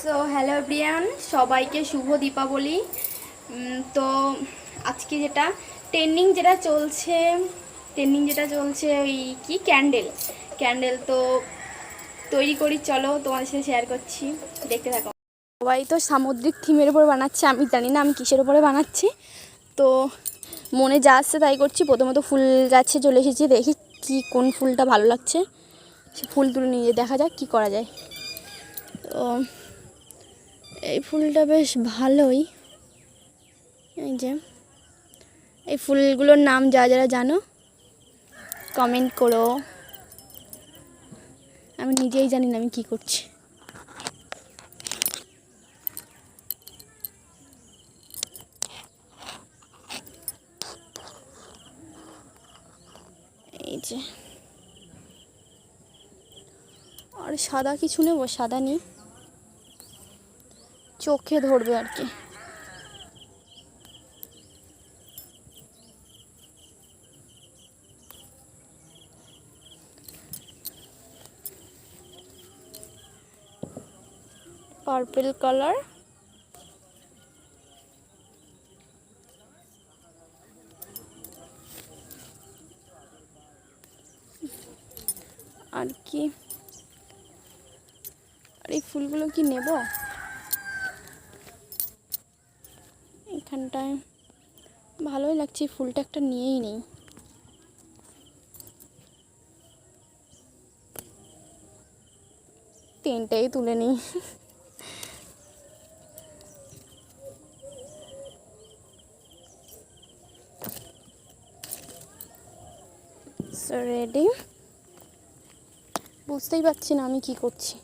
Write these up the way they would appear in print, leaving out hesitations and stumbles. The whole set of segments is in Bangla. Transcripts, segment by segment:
সো হ্যালো এভরিওয়ান, সবাইকে শুভ দীপাবলি। তো আজকে ট্রেন্ডিং যেটা চলছে ওই কি ক্যান্ডেল তো তৈরি করি, চলো তোমাদের সাথে শেয়ার করছি, দেখতে থাকো। সবাই তো সামুদ্রিক থিমের উপর বানাচ্ছে, আমি জানি না আমি কিসের উপরে বানাচ্ছি। তো মনে যা আসছে তাই করছি। প্রথমত ফুল গাছে চলে এসেছি, দেখি কি কোন ফুলটা ভালো লাগছে, সে ফুল তুলে নিয়ে দেখা যাক কি করা যায়। তো এই ফুলটা বেশ ভালোই। এই যে এই ফুলগুলোর নাম যারা জানো কমেন্ট করো, আমি নিজেই জানি না আমি কি করছি। এই যে আর সাদা কিছু নেব, সাদা নেই, চোখে ধরবে আর কি। পার্পল কালার, আর কি, আর এই ফুলগুলো কি নেব, এখানটায় ভালোই লাগছে, ফুলটা একটা নিয়েই নেই। তিনটাই তুলে নিই। সো রেডি, বুঝতেই পারছি না আমি কি করছি।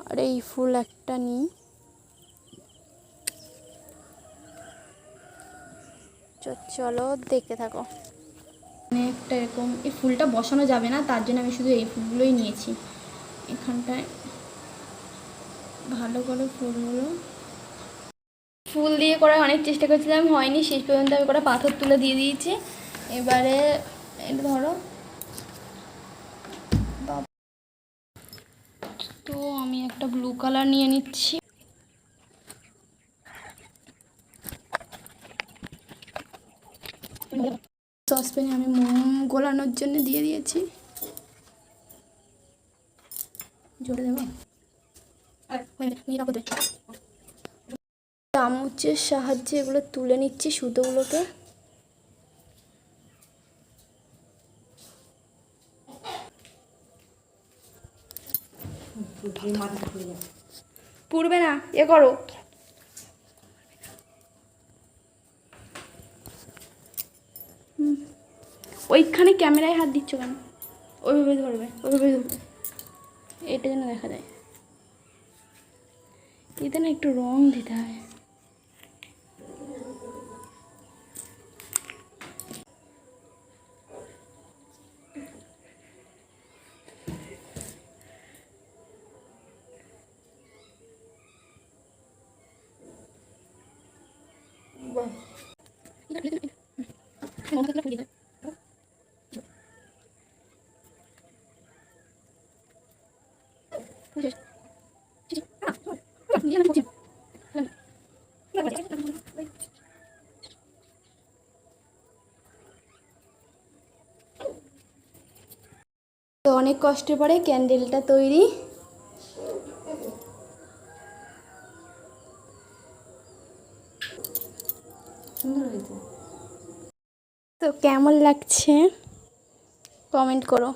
আর এই ফুল একটা নিই, চলো দেখতে থাকো। একটা এরকম এই ফুলটা বসানো যাবে না, তার জন্য আমি শুধু এই ফুলগুলোই নিয়েছি। এখানটায় ভালো করে ফুল দিয়ে করার অনেক চেষ্টা করছিলাম, হয়নি, শেষ পর্যন্ত আমি কটা পাথর তুলে দিয়ে দিয়েছি। এবারে এটা ধরো, তো আমি একটা ব্লু কালার নিয়ে নিচ্ছি। সসপ্যানে আমি মোম গোলানোর জন্য দিয়ে দিয়েছি, জোরে দেবো, চামচের সাহায্যে এগুলো তুলে নিচ্ছি সুতোগুলোকে। পুড়বে না, এ করো। ওইখানে ক্যামেরায় হাত দিচ্ছ কেন? ওইভাবে ধরবে। এটা যেন দেখা যায়, এতে না একটু রং দিতে হয়। তো অনেক কষ্টের পরে ক্যান্ডেলটা তৈরি। সুন্দর হয়েছে। তো কেমন লাগছে কমেন্ট করো।